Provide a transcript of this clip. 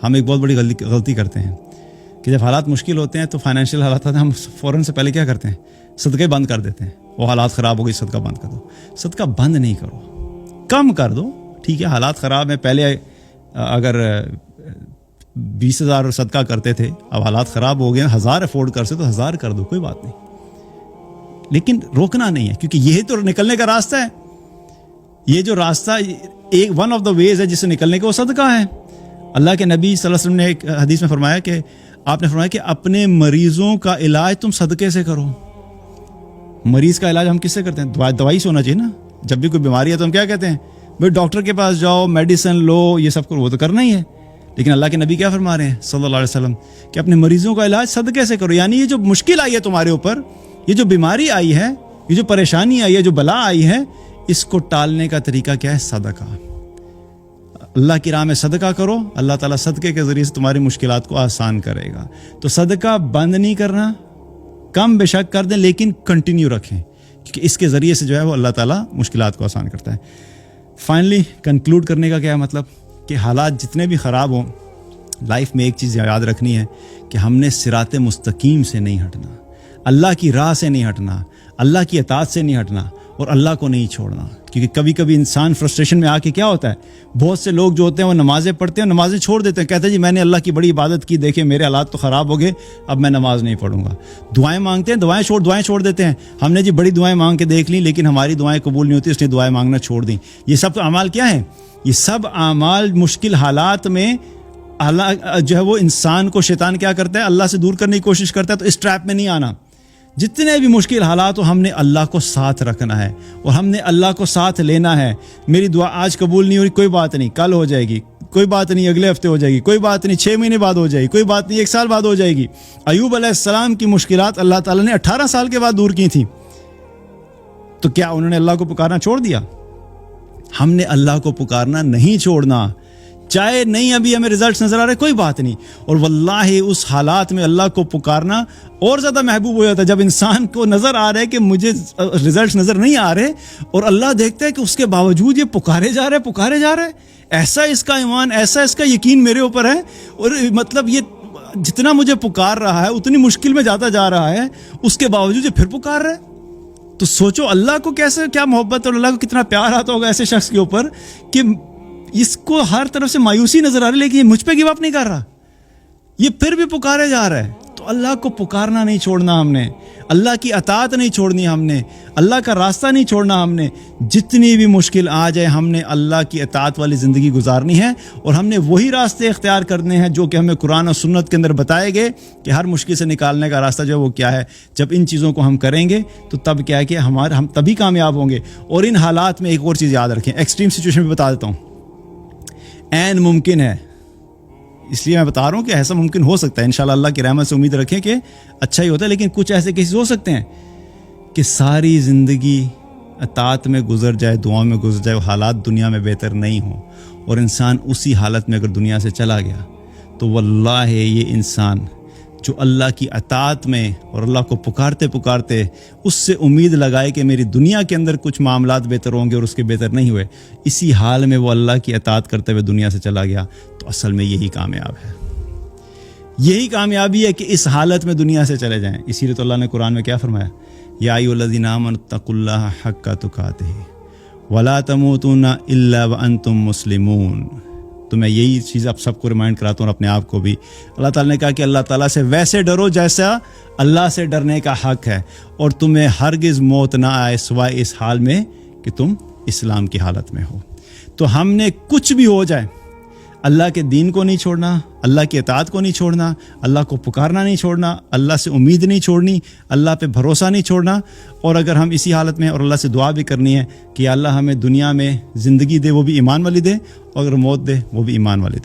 ہم ایک بہت بڑی غلطی کرتے ہیں کہ جب حالات مشکل ہوتے ہیں تو فائنینشیل حالات آتے ہیں، ہم فوراً سے پہلے کیا کرتے ہیں؟ صدقے بند کر دیتے ہیں. وہ حالات خراب ہو گئی، صدقہ بند کر دو. صدقہ بند نہیں کرو، کم کر دو. ٹھیک ہے حالات خراب ہیں، پہلے اگر 20,000 صدقہ کرتے تھے، اب حالات خراب ہو گئے، 1,000 افورڈ کر سکتے تو 1,000 کر دو، کوئی بات نہیں. لیکن روکنا نہیں ہے، کیونکہ یہی تو نکلنے کا راستہ ہے. یہ جو راستہ ایک ون آف دا ویز ہے جس سے نکلنے کا، وہ صدقہ ہے. اللہ کے نبی صلی اللہ علیہ وسلم نے ایک حدیث میں فرمایا کہ آپ نے فرمایا کہ اپنے مریضوں کا علاج تم صدقے سے کرو. مریض کا علاج ہم کس سے کرتے ہیں؟ دوائی سے ہونا چاہیے نا. جب بھی کوئی بیماری ہے تو ہم کیا کہتے ہیں؟ بھائی ڈاکٹر کے پاس جاؤ، میڈیسن لو، یہ سب کو وہ تو کرنا ہی ہے. لیکن اللہ کے نبی کیا فرما رہے ہیں صلی اللہ علیہ وسلم کہ اپنے مریضوں کا علاج صدقے سے کرو. یعنی یہ جو مشکل آئی ہے تمہارے اوپر، یہ جو بیماری آئی ہے، یہ جو پریشانی آئی ہے، جو بلا آئی ہے، اس کو ٹالنے کا طریقہ کیا ہے؟ صدقہ. اللہ کی راہ میں صدقہ کرو، اللہ تعالیٰ صدقے کے ذریعے سے تمہاری مشکلات کو آسان کرے گا. تو صدقہ بند نہیں کرنا، کم بے شک کر دیں لیکن کنٹینیو رکھیں، کیونکہ اس کے ذریعے سے جو ہے وہ اللہ تعالیٰ مشکلات کو آسان کرتا ہے. فائنلی کنکلوڈ کرنے کا کیا مطلب کہ حالات جتنے بھی خراب ہوں، لائف میں ایک چیز یاد رکھنی ہے کہ ہم نے صراط مستقیم سے نہیں ہٹنا، اللہ کی راہ سے نہیں ہٹنا، اللہ کی اطاعت سے نہیں ہٹنا اور اللہ کو نہیں چھوڑنا. کیونکہ کبھی کبھی انسان فرسٹریشن میں آ کے کیا ہوتا ہے، بہت سے لوگ جو ہوتے ہیں وہ نمازیں پڑھتے ہیں، نمازیں چھوڑ دیتے ہیں، کہتے ہیں جی میں نے اللہ کی بڑی عبادت کی، دیکھیں میرے حالات تو خراب ہو گئے، اب میں نماز نہیں پڑھوں گا. دعائیں مانگتے ہیں، دعائیں چھوڑ دیتے ہیں. ہم نے جی بڑی دعائیں مانگ کے دیکھ لیں لیکن ہماری دعائیں قبول نہیں ہوتی، اس لیے دعائیں مانگنا چھوڑ دیں. یہ سب اعمال کیا ہیں؟ یہ سب اعمال مشکل حالات میں اللہ جو ہے وہ انسان کو شیطان کیا کرتا ہے؟ اللہ سے دور کرنے کی کوشش کرتا ہے. تو اس ٹریپ میں نہیں آنا. جتنے بھی مشکل حالات ہو ہم نے اللہ کو ساتھ رکھنا ہے اور ہم نے اللہ کو ساتھ لینا ہے. میری دعا آج قبول نہیں ہو رہی، کوئی بات نہیں، کل ہو جائے گی، کوئی بات نہیں، اگلے ہفتے ہو جائے گی، کوئی بات نہیں، 6 مہینے بعد ہو جائے گی، کوئی بات نہیں، 1 سال بعد ہو جائے گی. ایوب علیہ السلام کی مشکلات اللہ تعالیٰ نے 18 سال کے بعد دور کی تھیں. تو کیا انہوں نے اللہ کو پکارنا چھوڑ دیا؟ ہم نے اللہ کو پکارنا نہیں چھوڑنا. چاہے نہیں ابھی ہمیں رزلٹس نظر آ رہے، کوئی بات نہیں. اور واللہ اس حالات میں اللہ کو پکارنا اور زیادہ محبوب ہو جاتا ہے جب انسان کو نظر آ رہا ہے کہ مجھے رزلٹس نظر نہیں آ رہے اور اللہ دیکھتا ہے کہ اس کے باوجود یہ پکارے جا رہے. ایسا اس کا ایمان، ایسا اس کا یقین میرے اوپر ہے، اور مطلب یہ جتنا مجھے پکار رہا ہے اتنی مشکل میں جاتا جا رہا ہے، اس کے باوجود یہ پھر پکار رہا ہے. تو سوچو اللہ کو کیسے کیا محبت اور اللہ کو کتنا پیار آتا ہوگا ایسے شخص کے اوپر کہ اس کو ہر طرف سے مایوسی نظر آ رہی لیکن یہ مجھ پہ گیو اپ نہیں کر رہا، یہ پھر بھی پکارے جا رہا ہے. تو اللہ کو پکارنا نہیں چھوڑنا ہم نے، اللہ کی اطاعت نہیں چھوڑنی ہم نے، اللہ کا راستہ نہیں چھوڑنا ہم نے. جتنی بھی مشکل آ جائے ہم نے اللہ کی اطاعت والی زندگی گزارنی ہے اور ہم نے وہی راستے اختیار کرنے ہیں جو کہ ہمیں قرآن اور سنت کے اندر بتائے گئے کہ ہر مشکل سے نکالنے کا راستہ جو ہے وہ کیا ہے. جب ان چیزوں کو ہم کریں گے تو تب کیا ہے کہ ہم تبھی کامیاب ہوں گے. اور ان حالات میں ایک اور چیز یاد رکھیں، ایکسٹریم سچویشن بھی بتا دیتا ہوں. عین ممکن ہے، اس لیے میں بتا رہا ہوں کہ ایسا ممکن ہو سکتا ہے، انشاءاللہ اللہ کی رحمت سے امید رکھیں کہ اچھا ہی ہوتا ہے. لیکن کچھ ایسے کیسز ہو سکتے ہیں کہ ساری زندگی اطاعت میں گزر جائے، دعا میں گزر جائے، وہ حالات دنیا میں بہتر نہیں ہوں اور انسان اسی حالت میں اگر دنیا سے چلا گیا تو واللہ یہ انسان جو اللہ کی اطاعت میں اور اللہ کو پکارتے پکارتے اس سے امید لگائے کہ میری دنیا کے اندر کچھ معاملات بہتر ہوں گے اور اس کے بہتر نہیں ہوئے، اسی حال میں وہ اللہ کی اطاعت کرتے ہوئے دنیا سے چلا گیا، تو اصل میں یہی کامیاب ہے. یہی کامیابی ہے کہ اس حالت میں دنیا سے چلے جائیں. اسی لیے تو اللہ نے قرآن میں کیا فرمایا، یا ایھا الذین آمنوا اتقوا اللہ حق تقاتہ ولا تموتن الا وانتم مسلمون. تو میں یہی چیز آپ سب کو ریمائنڈ کراتا ہوں اور اپنے آپ کو بھی. اللہ تعالیٰ نے کہا کہ اللہ تعالیٰ سے ویسے ڈرو جیسا اللہ سے ڈرنے کا حق ہے، اور تمہیں ہرگز موت نہ آئے سوائے اس حال میں کہ تم اسلام کی حالت میں ہو. تو ہم نے کچھ بھی ہو جائے اللہ کے دین کو نہیں چھوڑنا، اللہ کی اطاعت کو نہیں چھوڑنا، اللہ کو پکارنا نہیں چھوڑنا، اللہ سے امید نہیں چھوڑنی، اللہ پہ بھروسہ نہیں چھوڑنا. اور اگر ہم اسی حالت میں اور اللہ سے دعا بھی کرنی ہے کہ اللہ ہمیں دنیا میں زندگی دے وہ بھی ایمان والی دے، اور اگر موت دے وہ بھی ایمان والی دے.